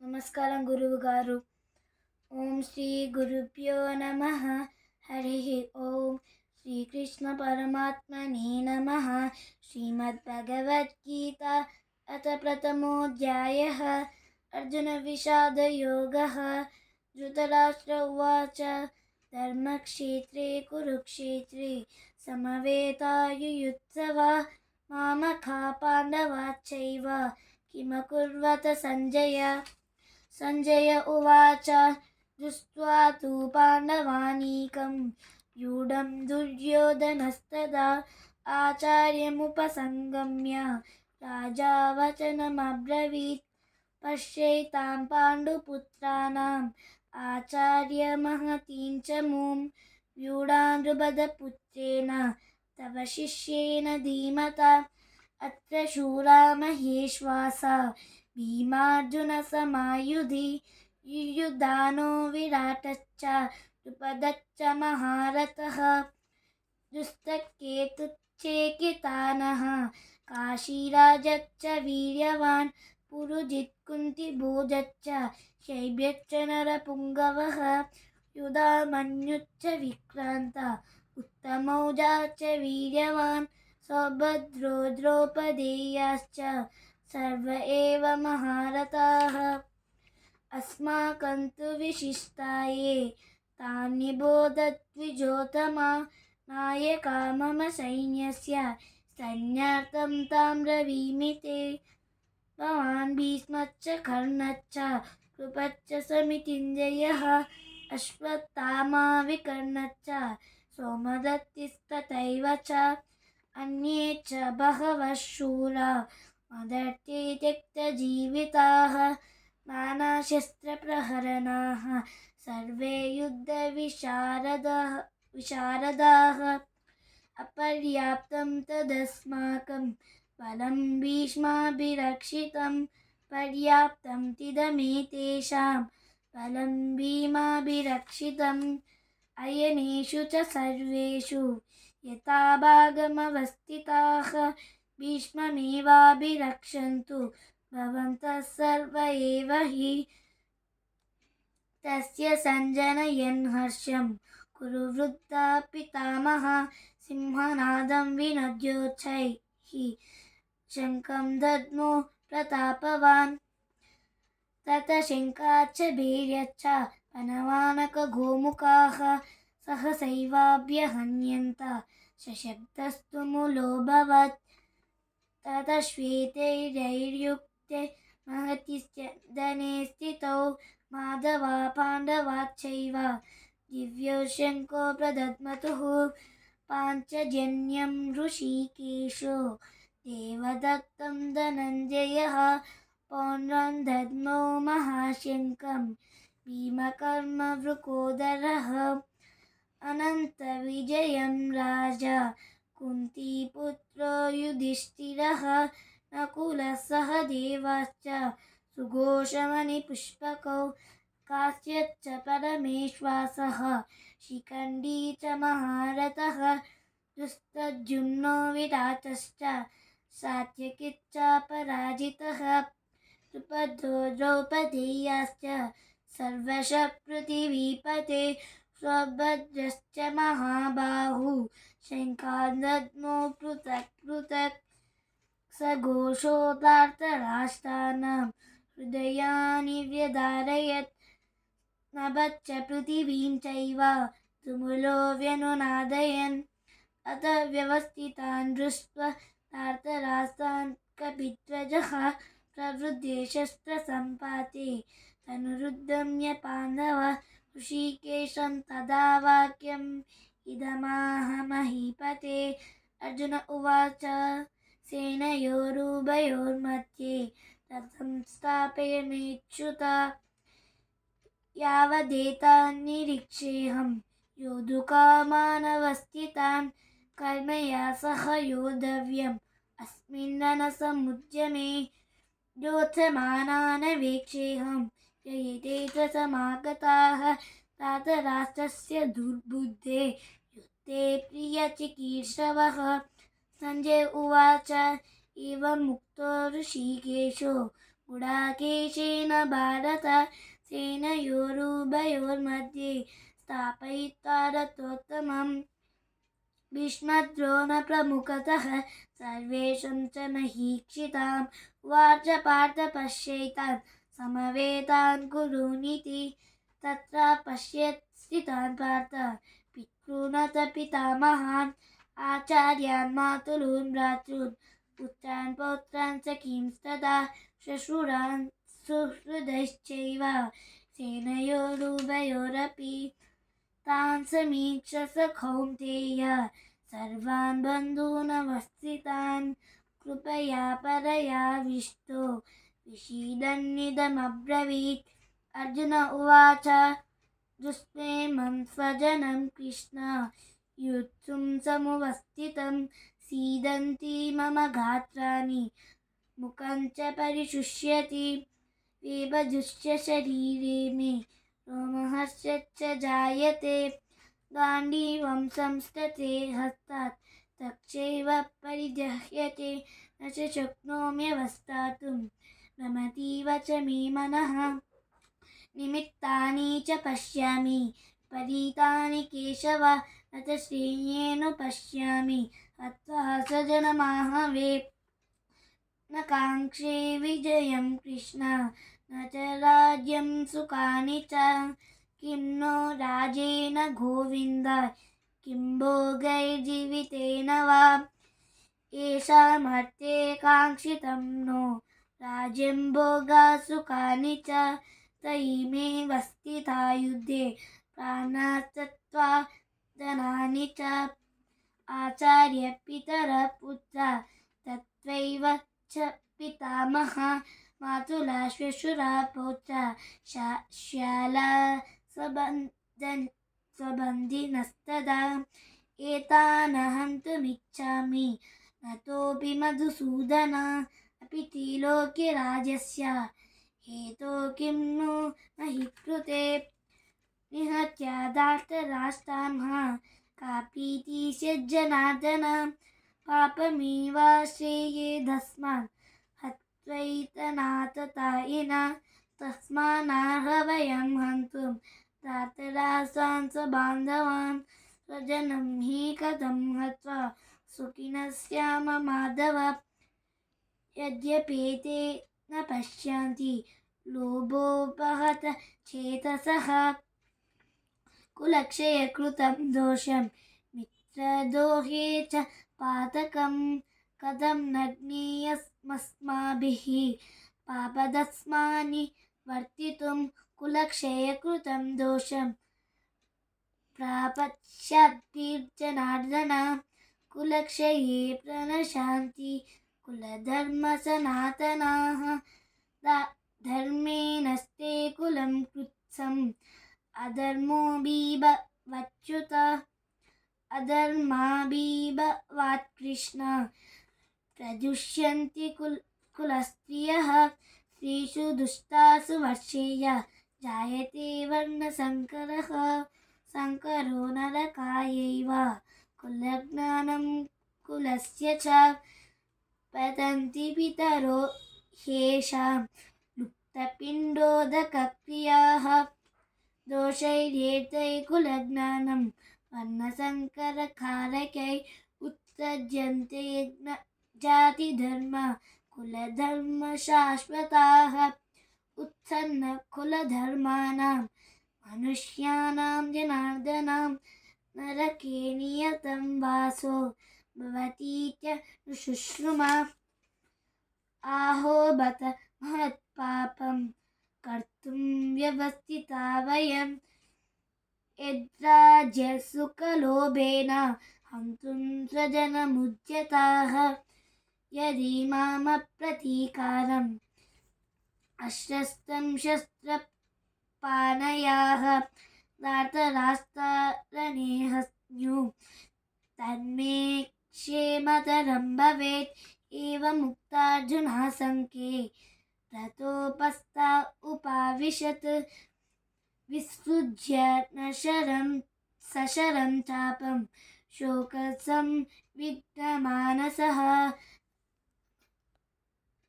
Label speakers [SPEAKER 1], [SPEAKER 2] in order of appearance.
[SPEAKER 1] నమస్కారం గురువుగారు. ఓం శ్రీ గురుభ్యో నమః. హరి ఓం. శ్రీకృష్ణ పరమాత్మనే నమః. శ్రీమద్భగవద్గీత అథ ప్రథమోऽధ్యాయः. అర్జున విషాద యోగः. ధృతరాష్ట్ర ఉవాచ ధర్మక్షేత్రే కురుక్షేత్రే సమవేతాయుయుత్సవः మామకా పాండవాశ్చైవ కిమకుర్వత సంజయ. సంజయ ఉవాచ దృష్ట్వా తు పాండవాनीकं వ్యూఢం దుర్యోధనస్తదా ఆచార్యముపసంగమ్య రాజా వచనమబ్రవీత్. పశ్యైతాం పాండుపుత్రాణాం ఆచార్యమహతీం చ మూం వ్యూఢాన్ ద్రుపదపుత్రేణ తవ శిష్యేణ ధీమతా. అత్ర శూరా మహేశ్వాసా భీమార్జునసమాయుధి యుయుధానో విరాటశ్చ ద్రుపదశ్చ మహారథः. దుస్తకేతుశ్చేకితానः కాశీరాజశ్చ వీర్యవాన్ పురుజిత్ కుంతిభోజశ్చ శైబ్యశ్చ నరపుంగవः. యుధామన్యుశ్చ విక్రాంత ఉత్తమౌజాశ్చ వీర్యవాన్ సౌభద్రో ద్రౌపదేయాశ్చ సర్వ ఏవ మహారథాः. అస్మాకం తు విశిష్టాయే తాన్నిబోధద్విజోత్తమా నాయకా మమ సైన్యస్య సైన్యార్థం తాం బ్రవీమి తే. భవాన్ భీష్మశ్చ కర్ణశ్చ కృపశ్చ సమితింజయः అశ్వత్థామా వికర్ణశ్చ సోమదత్తిస్తథైవ చ అన్యే చ బహవః శూరా మదర్థే త్యక్తజీవితాः నానాశస్త్రప్రహరణాः సర్వే యుద్ధవిశారదాः. అపర్యాప్తం తదస్మాకం బలం భీష్మాభిరక్షితం పర్యాప్తం తిదమేతేషాం బలం భీమాభిరక్షితం. అయనేషు చ సర్వేషు యథాభాగమవస్థితాः భీష్మమేవాభిరక్షन्तు భవంతः సర్వ ఏవ హి. తస్య సంజనయన్ హర్షం కురు వృద్ధా పితామహ సింహనాదం వినద్యోచ్చైః శంఖం దద్మో ప్రతాపవాన్. తత శంఖాశ్చ భేర్యశ్చ పనవానకగోముఖాः సహసైవాభ్యహన్యంత సశబ్దస్తు ములోऽభవత్. తత శ్వేతైర్యుక్తే మహతిస్యదనే స్థితౌ మాధవా పాండవాశ్చైవ దివ్యో శంఖో ప్రదద్మతుః. పాంచజన్యం హృషీకేశో దేవదత్తం ధనంజయः పౌండ్రం దద్మో మహాశంఖం భీమకర్మవృకోదరः. అనంత విజయం రాజా కుంతీపుత్రో యుధిష్ఠిరः నకులः సహదేవాశ్చ సుఘోషమణిపుష్పకౌ కాశ్యశ్చ పరమేశ్వాసः శిఖండీ చ మహారథः. దుస్తద్యుమ్నో విరాటశ్చ సాత్యకిశ్చ పరాజితः. ద్రుపదో ద్రౌపదేయాశ్చ సర్వశః పృథివీపతే. సౌభద్రశ్చ మహాబాహు శంఖాన్ దద్మో పృథక్ పృథక్. సఘోషోధార్తరాష్ట్రాణాం హృదయాని వ్యధారయత్. నభశ్చ పృథివీం చైవ తుములో వ్యనునాదయన్. అత వ్యవస్థితాన్ దృష్ట్వా ధార్తరాష్ట్రాన్ కపిధ్వజः ప్రవృద్ధే శస్త్రసంపాతే తనురుద్ధమ్య పాండవः. హృషీకేశం తదా వాక్యం ఇదమాహ మహీపతే. అర్జున ఉవాచ సేనయోరుభయోర్मध्ये రథం స్థాపయామ్యుచ్యుత యావదేతాన్నిరీక్ష్యేహం యోధుకామానवस्थितान् కర్మయా సహ యోద్ధవ్యం అస్మిన్ రణసముద్యమే. యోత్స్యమానాన్ వీక్షేహం యయతే చ సమాగతాః ధార్తరాష్ట్రస్య దుర్బుద్ధే యుద్ధే ప్రియచిकीर्षवः. సంజయ్ ఉవాచ एवमुक्तो ऋषिकेशो गुडाकेशेन भारत सेनयोरुभयोर्मध्ये स्थापयित्वा रथोत्तमम् भीष्मद्रोणप्रमुखतः सर्वेषां च महीक्षितां उवाच पार्थ पश्यैतान् समवेतान् कुरूनिति तत्र पश्येत् स्थितान् पार्थ पितॄनथ पितामहान् आचार्यान् मातॄन् भ्रातॄन् पुत्रान् पौत्रान् सखींस्तथा श्वशुरान् सुहृदश्चैव सेनयोरुभयोरपि तान् समीक्ष्य स कौन्तेय सर्वान् बन्धूनवस्थितान् कृपया परयाविष्टो विषीदन्निदमब्रवीत् अर्जुन उवाच दुष्प्रेमं स्वजनं कृष्ण युत्सुं समुवस्थितं सीदन्ति मम गात्राणि मुखं च परिशुष्यति विभजुश्च शरीरे मे रोमहर्षश्च जायते गाण्डीवं संस्तते हस्तात् तक्षैव परिजह्यते न च शक्नोम्यवस्थातुं रमतीव च मे मनः निमित्तानि च पश्यामि विपरीतानि केशव न च श्रेयेऽनुपश्यामि हत्वा स्वजनमाहवे न काङ्क्षे विजयं कृष्ण न च राज्यं सुखानि च किं नो राजेन गोविन्द किं भोगैर्जीवितेन वा येषामर्थे काङ्क्षितं नो राज्यं भोगसुखानि च तैमेव स्थिता युद्धे प्राणास्तत्त्वा धनानि च आचार्य पितर पुत्र तत्त्वैव च पितामह मातुला श्वशुरा पौत्र श्याला स्वबन्धिनस्तदा एतान् हन्तुमिच्छामि नतोऽपि मधुसूदन अपि त्रिलोक्यराजस्य हेतो किं नु महि कृते निहत्य धार्तराष्ट्रान् का प्रीतिः जनार्दन पापमेवाश्रये तस्मात् हत्वैतनाततायिन तस्मान्नार्ह वयं हन्तुं धार्तराष्ट्रान् स्वबान्धवान् स्वजनं हि कथं हत्वा सुखिनः स्याम माधव यद्यपेते न पश्यन्ति लोभोपहत चेतसः कुलक्षयकृतं दोषं मित्रद्रोहे च पातकं कथं न ज्ञेयमस्माभिः पापदस्मानि वर्तितुं कुलक्षयकृतं दोषं प्रापश्यद्भिर्जनार्दन कुलक्षये प्रणशान्ति कुलधर्मसनातनाः धर्मेणस्ते कुलं कृत्स्नम् अधर्मोऽभिभवच्युत अधर्माभिभवात् कृष्ण प्रदुष्यन्ति कुलस्त्रियः स्त्रीषु दुष्टासु वर्षेय जायते वर्णसङ्करः सङ्करो नरकायैव कुलज्ञानं कुलस्य च पतन्ति पितरो ह्येषां लुप्तपिण्डोदकक्रियाः दोषैर्येतै कुलज्ञानं वर्णसङ्करकारकै उत्सज्यन्ते जातिधर्म कुलधर्मशाश्वताः उत्सन्नकुलधर्माणां मनुष्याणां जनार्दनां नरके नियतं वासो भवतीत्यनुशुश्रुमा आहो बत महत्पापं कर्तुं व्यवस्थिता वयं यद्राज्यसुखलोभेन हन्तुं स्वजनमुद्यताः यदि मामप्रतीकारम् अशस्त्रं शस्त्रपाणयाः धार्तराष्ट्रारणे हन्यु तन्मे क्षेमतरं भवेत् एवमुक्तार्जुनः शङ्के रथोपस्था उपाविशत् विसृज्य न शरं सशरं चापं शोकसंविघ्नमानसः